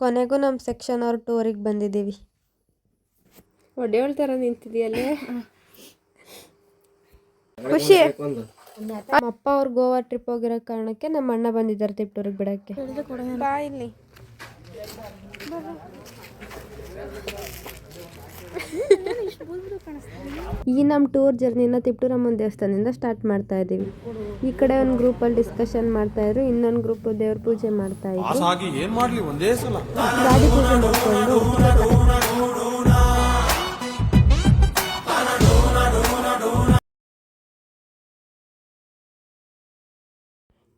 ಕೊನೆಗೂ ನಮ್ಮ ಸೆಕ್ಷನ್ ಅವ್ರ ಟೂರಿಗೆ ಬಂದಿದ್ದೀವಿ. ಒಡೆಯೋಳ್ ಥರ ನಿಂತಿದೆಯಲ್ಲೇ ಖುಷಿ. ನಮ್ಮ ಅಪ್ಪ ಅವ್ರು ಗೋವಾ ಟ್ರಿಪ್ ಹೋಗಿರೋ ಕಾರಣಕ್ಕೆ ನಮ್ಮ ಅಣ್ಣ ಬಂದಿದ್ದಾರೆ ತಿಪ್ಟೂರಿಗೆ ಬಿಡೋಕ್ಕೆ. ಬಾ ಇಲ್ಲಿ. ಈ ನಮ್ಮ ಟೂರ್ ಜರ್ನಿನ ತಿಪ್ಟೂರಮ್ಮನ ದೇವಸ್ಥಾನದಿಂದ ಸ್ಟಾರ್ಟ್ ಮಾಡ್ತಾ ಇದ್ದೀವಿ. ಈ ಕಡೆ ಒಂದು ಗ್ರೂಪಲ್ಲಿ ಡಿಸ್ಕಷನ್ ಮಾಡ್ತಾ ಇದ್ರು, ಇನ್ನೊಂದು ಗ್ರೂಪ್ ದೇವ್ರ ಪೂಜೆ ಮಾಡ್ತಾ ಇದ್ರು. ಗಾಡಿ ಪೂಜೆ ಮಾಡ್ಕೊಂಡು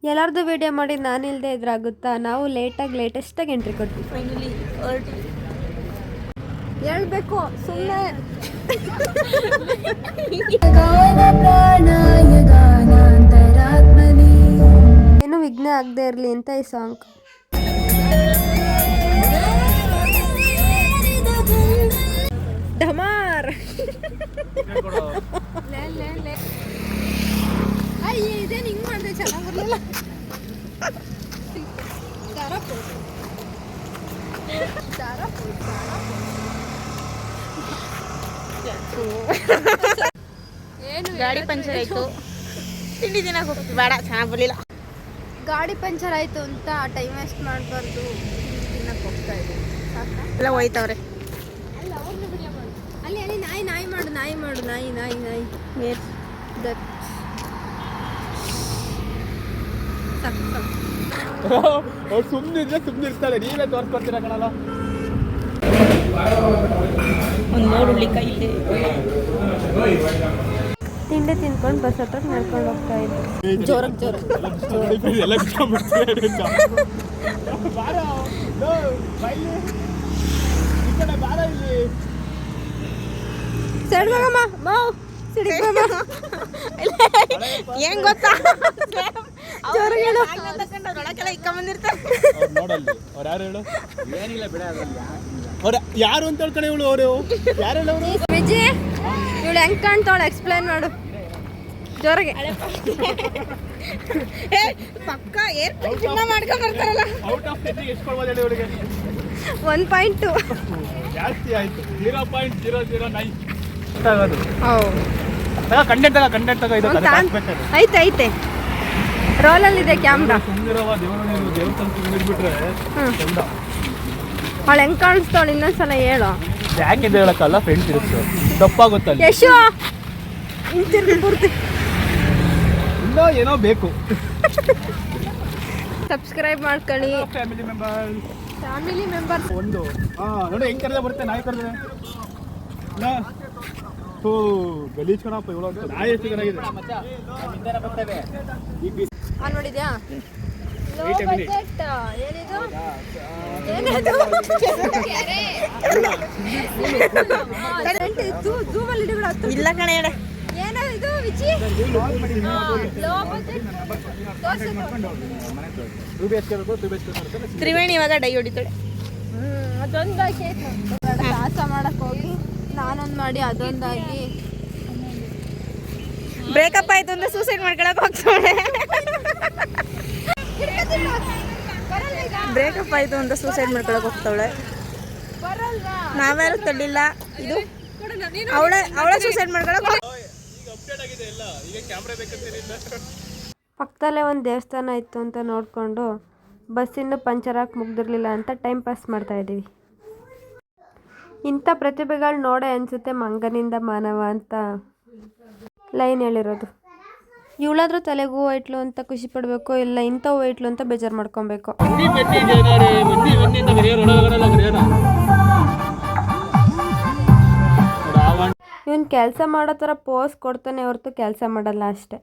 ಎಲ್ಲರದ್ದು ವಿಡಿಯೋ ಮಾಡಿ ನಾನು ಇಲ್ಲದೆ ಇದ್ರಾಗುತ್ತಾ. ನಾವು ಲೇಟೆಸ್ಟಾಗಿ ಎಂಟ್ರಿ ಕೊಟ್ವಿ. ಫೈನಲಿ ಹೇಳ್ಬೇಕು ಸುಮ್ಮನೆ ಏನು ವಿಘ್ನ ಆಗದೆ ಇರಲಿ ಅಂತ ಈ ಸಾಂಗ್. ಢಮಾರ್ ಇದೇನು ಹಿಂಗೆ ಮಾಡಿದೆ ಚೆನ್ನಾಗಿ ಬರಲಿಲ್ಲ. ಗಾಡಿ ಪಂಚರ್ ಆಯ್ತು, ತಿಂಡಿ ದಿನ ಹೋಗ್ತೀವಿ ಬೇಡ, ಚೆನ್ನಾಗಿ ಬರಲಿಲ್ಲ. ಗಾಡಿ ಪಂಚರ್ ಆಯ್ತು ಅಂತ ಟೈಮ್ ವೇಸ್ಟ್ ಮಾಡಬಾರ್ದು. ತಿನ್ನಕ್ಕೆ ಹೋಗ್ತಾ ಇದ್ದೀವಿ. ಎಲ್ಲ ಹೋಯ್ತವ್ರೆ. ಅಲ್ಲಿ ಅಲ್ಲಿ ನಾಯಿ ಮಾಡು ಸುಮ್ಮನೆ ಇರ್ತಾರೆ. ನೀವೇ ತೋರ್ಸ್ಕೊಡ್ತೀರ ಕಣಲ್ಲ. ಒಂದು ನೋಡು ಹುಳ್ಳಿಕಾಯಿ ಇದೆ. ತಿಂಡಿ ತಿನ್ಕೊಂಡು ಬಸ್ ಹತ್ರ ನಡ್ಕೊಂಡು ಹೋಗ್ತಾ ಇದ್ವಿ. ಜೋರಾಗಿ ಏನ್ ಗೊತ್ತಾ, ಯಾರು ಅಂತ ಹೇಳ್ತಾನೆ ಇವಳು. ಅವರು ಯಾರು ವಿಜಿ, ಇವಳು ಹೆಂಗ್ ಕಾಣ್ತಾವಳು ಎಕ್ಸ್ಪ್ಲೈನ್ ಮಾಡು ಜೋರಾಗೆ. ಪಕ್ಕ ಮಾಡ್ಕೊಂಡ್ ಬರ್ತಾರಲ್ಲ. 1.2 ಜಾಸ್ತಿ ಆಯ್ತು. 0.009 ಕಂಟೆಂಟ್ ಐತೆ ರೋಲಲ್ಲಿದೆ ಕ್ಯಾಮ್ರಾ. ಅವಳು ಹೆಂಗ್ ಕಾಣಿಸ್ತಾವಳು ಇನ್ನೊಂದ್ಸಲ ಹೇಳು. ಯಾಕೆ ಹೇಳಕ್ಕಲ್ಲ, ಫ್ರೆಂಡ್ಸ್ ಇರುತ್ತೆ ತಪ್ಪಾಗುತ್ತಲ್ಲ. ಯಶು ಹಿಂತಿರ್ಗಿ ಪೂರ್ತಿ ಇನ್ನೂ ಏನೋ ಬೇಕು. ಸಬ್ಸ್ಕ್ರೈಬ್ ಮಾಡ್ಕೊಳ್ಳಿ. ಫ್ಯಾಮಿಲಿ ಮೆಂಬರ್ಸ್ ಒಂದು ನೋಡಿ ಹೆಂಗ್ ಕರೆದ ಬರುತ್ತೆ. ನಾಯಿ ಕರೆದ್ರೆ ಗಲೀಜ್ ಕಣಪ್ಪ ಇವಳು ಅಂತ. ನಾಯಿ ಎಷ್ಟು ಚೆನ್ನಾಗಿದೆ ನೋಡಿದ್ಯಾ. ಇಲ್ಲ ಕಣೆ ಏನದು ವಿಚಿ ತ್ರಿವೇಣಿ ಇವಾಗ ಡೈ ಹೊಡಿತಾಳೆ. ಅದೊಂದು ಸಾಹಸ ಮಾಡಕ್ ಹೋಗಿ ನಾನೊಂದು ಮಾಡಿ ಅದೊಂದಾಗಿ ಬ್ರೇಕಪ್ ಆಯ್ತು ಅಂದ್ರೆ ಸೂಸೈಡ್ ಮಾಡ್ಕೊಳಕ್ ಹೋಗ್ತಾಳೆ. ಬ್ರೇಕಪ್ ಆಯ್ತು ಅಂತ ಸೂಸೈಡ್ ಮಾಡ್ಕೊಳಕ್ ಹೋಗ್ತಾವಳೆ. ನಾವ್ಯಾರು ತಳ್ಳಿಲ್ಲ. ಇದು ಅವಳೇ ಸೂಸೈಡ್ ಮಾಡ್ಕೊಳಕ್. ಪಕ್ಕದಲ್ಲೇ ಒಂದು ದೇವಸ್ಥಾನ ಇತ್ತು ಅಂತ ನೋಡಿಕೊಂಡು ಬಸ್ ಇನ್ನೂ ಪಂಚರ್ ಹಾಕಿ ಮುಗ್ದಿರಲಿಲ್ಲ ಅಂತ ಟೈಮ್ ಪಾಸ್ ಮಾಡ್ತಾ ಇದ್ದೀವಿ. ಇಂಥ ಪ್ರತಿಭೆಗಳು ನೋಡೇ ಅನಿಸುತ್ತೆ ಮಂಗನಿಂದ ಮಾನವ ಅಂತ ಲೈನ್ ಹೇಳಿರೋದು. ಇವಳಾದ್ರೂ ತಲೆಗೆ ಹೂವು ಇಟ್ಲು ಅಂತ ಖುಷಿ ಪಡಬೇಕು, ಇಲ್ಲ ಇಂಥ ಹೂವು ಇಟ್ಲು ಅಂತ ಬೇಜಾರು ಮಾಡ್ಕೊಬೇಕು. ಇವನು ಕೆಲಸ ಮಾಡೋ ಥರ ಪೋಸ್ ಕೊಡ್ತಾನೆ ಹೊರತು ಕೆಲಸ ಮಾಡಲ್ಲ ಅಷ್ಟೆ.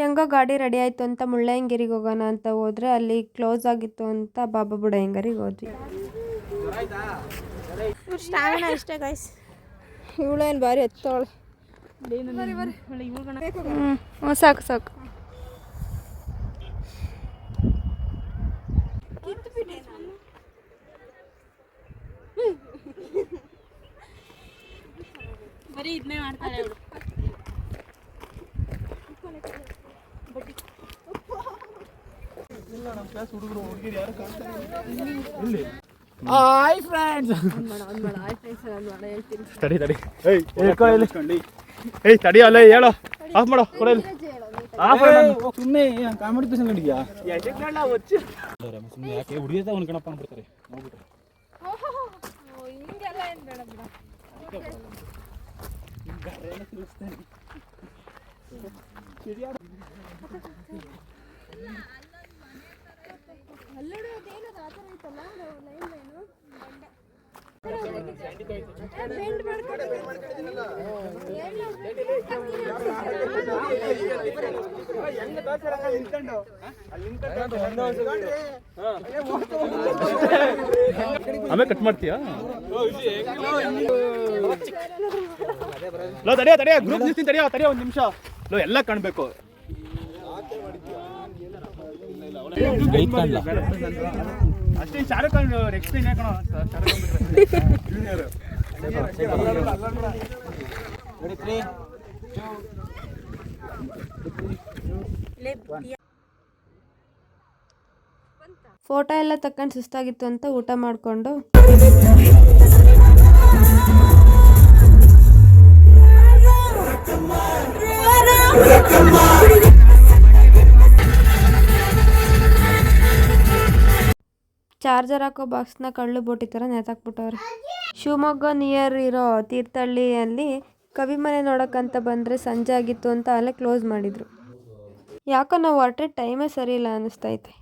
ಹೆಂಗೋ ಗಾಡಿ ರೆಡಿ ಆಯಿತು ಅಂತ ಮುಳ್ಳಯ್ಯನಗಿರಿಗೆ ಹೋಗೋಣ ಅಂತ ಹೋದರೆ ಅಲ್ಲಿ ಕ್ಲೋಸ್ ಆಗಿತ್ತು ಅಂತ ಬಾಬಾ ಬುಡಯ್ಯನಗಿರಿಗೆ ಹೋದ್ವಿ. ಇಷ್ಟೇ ಗೈಸ್. ಇವಳೇನು ಭಾರಿ ಎತ್ತೋಳು. ಸಾಕು ಬರೀ ಇದನ್ನೇ ಮಾಡ್ತಾಳೆ ಅವಳು. Hi friends. ತಡಿ ತಡಿ. ಏಯ್ ತಡಿ ಅಲ್ಲ ಹೇಳೋ. ಆಫ್ ಮಾಡೋ ಕೊಡಲಿ. ಸುಮ್ಮನೆ ಕಾಮಿಡಿ ಪೀಸ್ ಅಂಗಡಿಯಾ ಸುಮ್ಮನೆ ಯಾಕೆ ಹುಡುಗಿತ ಅನ್ಕಣಪ್ಪ ಅಂದ್ಬಿಡ್ತಾರೆ ನೋಡ್ಬಿಟ್ರೆ. ಹಿಂಗೆಲ್ಲ ಏನು ಬೇಡ ಬಿಡ. ಆಮೇಲೆ ಕಟ್ ಮಾಡ್ತೀಯಾ? ಲೋ ತಡಿಯ ತಡಿಯ ಗ್ರೂಪ್ ನಿಲ್ತೀನಿ ತಡಿಯ ಒಂದು ನಿಮಿಷ. ಲೋ ಎಲ್ಲ ಕಾಣಬೇಕು. ಅಷ್ಟೇ ಶಾರುಖ್ ಖಾನ್ ನೆಕ್ಸ್ಟ್ ಟೈಮ್ ಯಾಕಣ ಜೂನಿಯರ್. ಫೋಟೋ ಎಲ್ಲ ತಕೊಂಡು ಸುಸ್ತಾಗಿತ್ತು ಅಂತ ಊಟ ಮಾಡಿಕೊಂಡು ಚಾರ್ಜರ್ ಹಾಕೋ ಬಾಕ್ಸ್ನ ಕಳ್ಳು ಬೋಟಿ ಥರ ನೇತಾಕ್ಬಿಟ್ಟವ್ರೆ. ಶಿವಮೊಗ್ಗ ನಿಯರ್ ಇರೋ ತೀರ್ಥಹಳ್ಳಿಯಲ್ಲಿ ಕವಿಮನೆ ನೋಡೋಕ್ಕಂತ ಬಂದರೆ ಸಂಜೆ ಆಗಿತ್ತು ಅಂತ ಅಲ್ಲೇ ಕ್ಲೋಸ್ ಮಾಡಿದರು. ಯಾಕೋ ನಾವು ಹೊರಟ್ರೆ ಟೈಮೇ ಸರಿ ಇಲ್ಲ ಅನ್ನಿಸ್ತೈತೆ.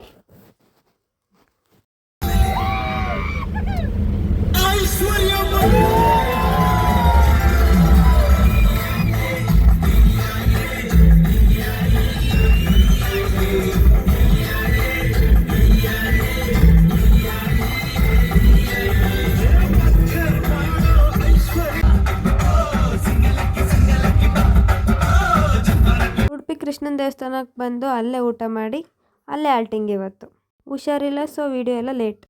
ಉಡುಪಿ ಕೃಷ್ಣನ ದೇವಸ್ಥಾನಕ್ಕೆ ಬಂದು ಅಲ್ಲೇ ಊಟ ಮಾಡಿ ಅಲ್ಲೇ ಆಲ್ಟಿಂಗ್ ಇವತ್ತು. ಹುಷಾರಿಲ್ಲ, ಸೊ ವಿಡಿಯೋ ಎಲ್ಲ ಲೇಟ್.